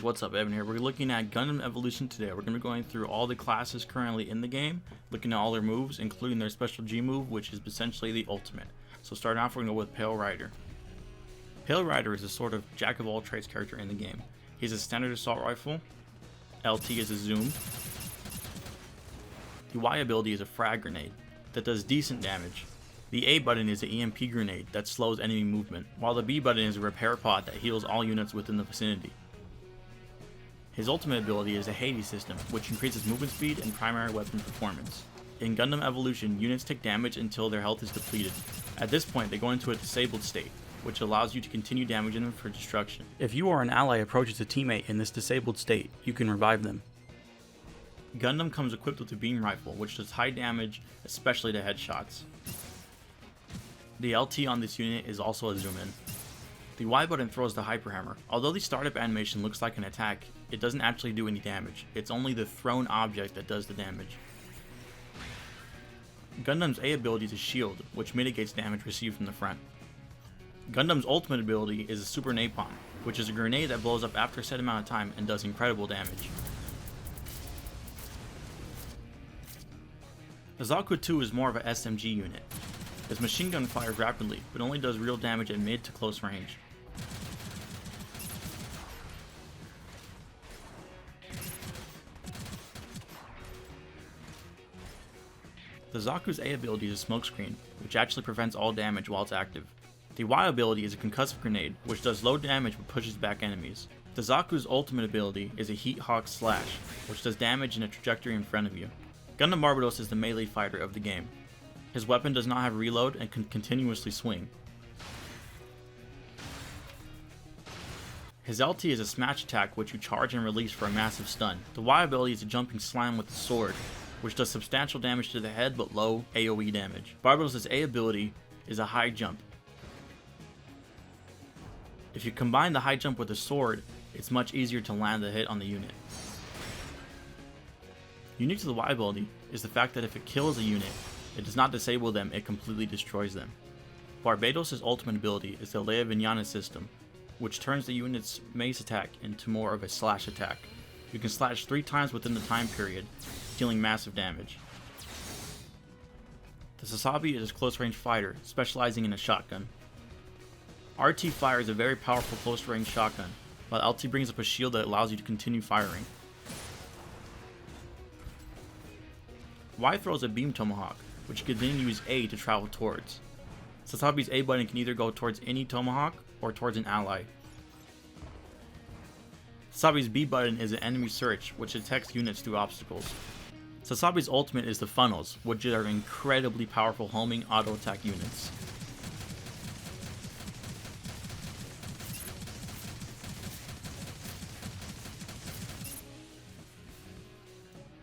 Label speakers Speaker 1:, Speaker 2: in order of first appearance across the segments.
Speaker 1: What's up, Evan here. We're looking at Gundam Evolution today. We're going to be going through all the classes currently in the game, looking at all their moves, including their special G move, which is essentially the ultimate. So starting off, we're going to go with Pale Rider. Pale Rider is a sort of jack of all trades character in the game. He has a standard assault rifle, LT is a zoom, the Y ability is a frag grenade that does decent damage. The A button is an EMP grenade that slows enemy movement, while the B button is a repair pod that heals all units within the vicinity. His ultimate ability is a Hades system, which increases movement speed and primary weapon performance. In Gundam Evolution, units take damage until their health is depleted. At this point, they go into a disabled state, which allows you to continue damaging them for destruction. If you or an ally approaches a teammate in this disabled state, you can revive them. Gundam comes equipped with a beam rifle, which does high damage, especially to headshots. The LT on this unit is also a zoom in. The Y button throws the Hyper Hammer. Although the startup animation looks like an attack, it doesn't actually do any damage. It's only the thrown object that does the damage. Gundam's A ability is a shield, which mitigates damage received from the front. Gundam's ultimate ability is a Super Napalm, which is a grenade that blows up after a set amount of time and does incredible damage. Azaku II is more of a SMG unit. His machine gun fires rapidly, but only does real damage at mid to close range. The Zaku's A ability is a smokescreen, which actually prevents all damage while it's active. The Y ability is a concussive grenade, which does low damage but pushes back enemies. The Zaku's ultimate ability is a Heat Hawk Slash, which does damage in a trajectory in front of you. Gundam Barbados is the melee fighter of the game. His weapon does not have reload and can continuously swing. His LT is a smash attack which you charge and release for a massive stun. The Y ability is a jumping slam with the sword, which does substantial damage to the head but low AoE damage. Barbados' A ability is a high jump. If you combine the high jump with the sword, it's much easier to land the hit on the unit. Unique to the Y ability is the fact that if it kills a unit, it does not disable them, it completely destroys them. Barbados' ultimate ability is the Leia Vignana system, which turns the unit's mace attack into more of a slash attack. You can slash 3 times within the time period, dealing massive damage. The Zazabi is a close-range fighter, specializing in a shotgun. RT fire is a very powerful close-range shotgun, while LT brings up a shield that allows you to continue firing. Y throws a beam tomahawk, which you can then use A to travel towards. Zazabi's A button can either go towards any tomahawk or towards an ally. Zazabi's B button is an enemy search, which detects units through obstacles. Zazabi's ultimate is the funnels, which are incredibly powerful homing auto attack units.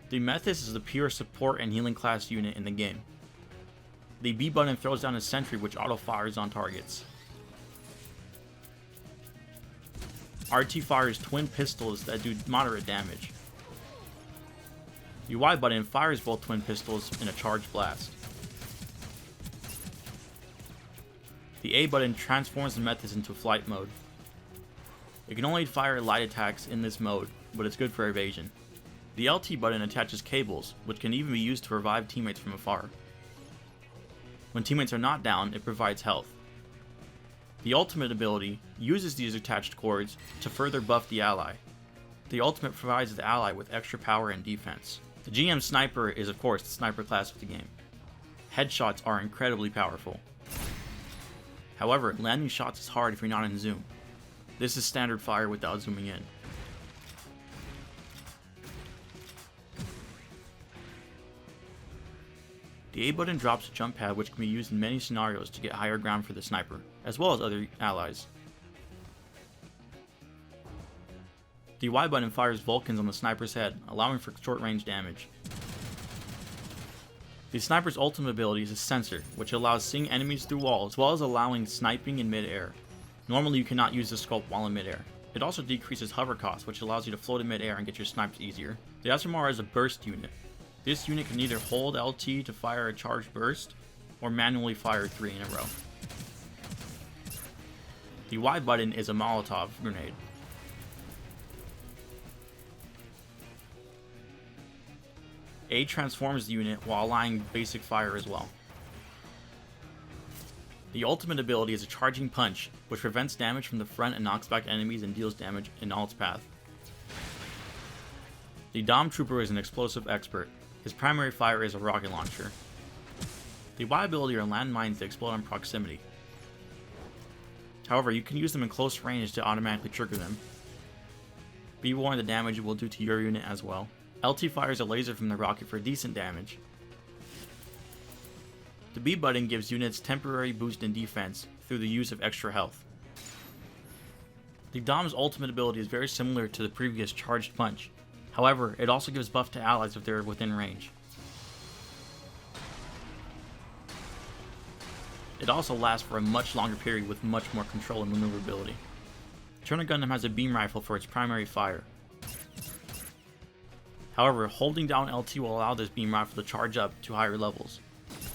Speaker 1: The Methis is the pure support and healing class unit in the game. The B button throws down a sentry which auto fires on targets. RT fires twin pistols that do moderate damage. The Y button fires both twin pistols in a charged blast. The A button transforms the Methis into flight mode. It can only fire light attacks in this mode, but it's good for evasion. The LT button attaches cables, which can even be used to revive teammates from afar. When teammates are not down, it provides health. The ultimate ability uses these attached cords to further buff the ally. The ultimate provides the ally with extra power and defense. The GM Sniper is of course the sniper class of the game. Headshots are incredibly powerful. However, landing shots is hard if you're not in zoom. This is standard fire without zooming in. The A button drops a jump pad which can be used in many scenarios to get higher ground for the sniper, as well as other allies. The Y button fires Vulcans on the sniper's head, allowing for short range damage. The sniper's ultimate ability is a sensor, which allows seeing enemies through walls, as well as allowing sniping in mid-air. Normally you cannot use the scope while in mid-air. It also decreases hover cost, which allows you to float in mid-air and get your snipes easier. The Asramara is a burst unit. This unit can either hold LT to fire a charged burst, or manually fire 3 in a row. The Y button is a Molotov grenade. A transforms the unit while allowing basic fire as well. The ultimate ability is a charging punch, which prevents damage from the front and knocks back enemies and deals damage in all its path. The Dom Trooper is an explosive expert. His primary fire is a rocket launcher. The Y ability are landmines that explode in proximity. However, you can use them in close range to automatically trigger them. Be warned the damage it will do to your unit as well. LT fires a laser from the rocket for decent damage. The B button gives units temporary boost in defense through the use of extra health. The Dom's ultimate ability is very similar to the previous charged punch. However, it also gives buff to allies if they're within range. It also lasts for a much longer period with much more control and maneuverability. Turner Gundam has a beam rifle for its primary fire. However, holding down LT will allow this beam rifle to charge up to higher levels.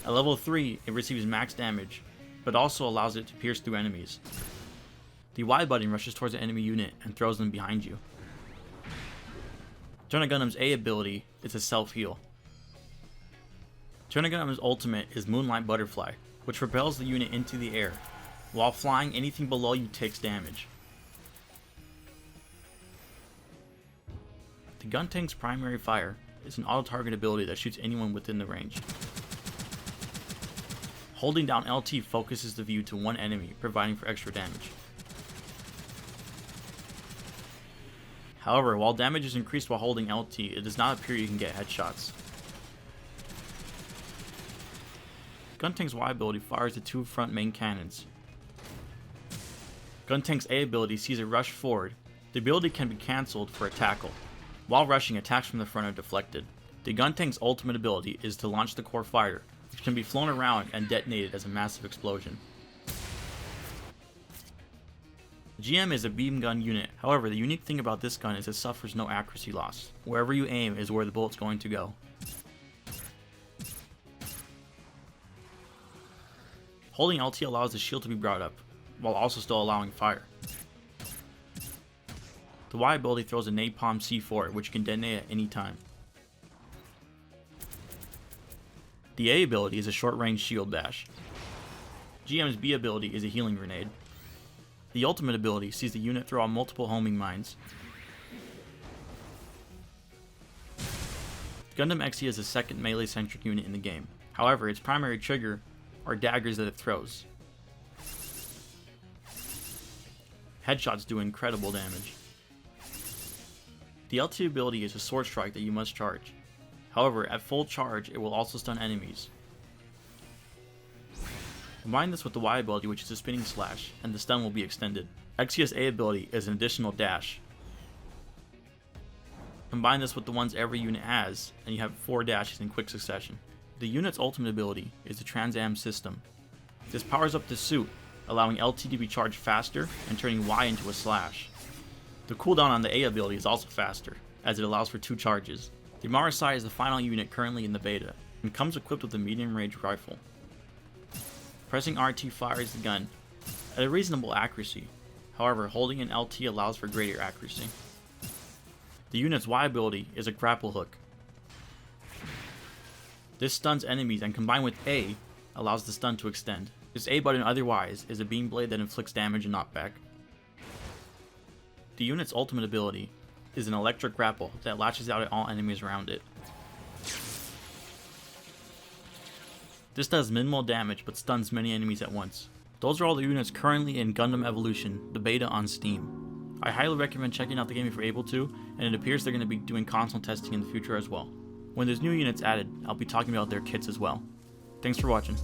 Speaker 1: At level 3, it receives max damage, but also allows it to pierce through enemies. The Y button rushes towards an enemy unit and throws them behind you. Turner Gundam's A ability is a self-heal. Turner Gundam's ultimate is Moonlight Butterfly, which propels the unit into the air. While flying, anything below you takes damage. The gun tank's primary fire is an auto-target ability that shoots anyone within the range. Holding down LT focuses the view to one enemy, providing for extra damage. However, while damage is increased while holding LT, it does not appear you can get headshots. Guntank's Y ability fires the two front main cannons. Guntank's A ability sees a rush forward. The ability can be cancelled for a tackle. While rushing, attacks from the front are deflected. The Guntank's ultimate ability is to launch the core fighter, which can be flown around and detonated as a massive explosion. GM is a beam gun unit, however the unique thing about this gun is it suffers no accuracy loss. Wherever you aim is where the bullet's going to go. Holding LT allows the shield to be brought up, while also still allowing fire. The Y ability throws a Napalm C4, which can detonate at any time. The A ability is a short-range shield bash. GM's B ability is a healing grenade. The ultimate ability sees the unit throw out multiple homing mines. Gundam XE is the second melee-centric unit in the game. However, its primary trigger are daggers that it throws. Headshots do incredible damage. The LT ability is a sword strike that you must charge. However, at full charge, it will also stun enemies. Combine this with the Y ability, which is a spinning slash, and the stun will be extended. XE's A ability is an additional dash. Combine this with the ones every unit has, and you have 4 dashes in quick succession. The unit's ultimate ability is the Trans-Am system. This powers up the suit, allowing LT to be charged faster and turning Y into a slash. The cooldown on the A ability is also faster, as it allows for 2 charges. The Marsi is the final unit currently in the beta, and comes equipped with a medium-range rifle. Pressing RT fires the gun at a reasonable accuracy, however holding an LT allows for greater accuracy. The unit's Y ability is a grapple hook. This stuns enemies and combined with A, allows the stun to extend. This A button otherwise is a beam blade that inflicts damage and knockback. The unit's ultimate ability is an electric grapple that latches out at all enemies around it. This does minimal damage but stuns many enemies at once. Those are all the units currently in Gundam Evolution, the beta on Steam. I highly recommend checking out the game if you're able to, and it appears they're going to be doing console testing in the future as well. When there's new units added, I'll be talking about their kits as well. Thanks for watching.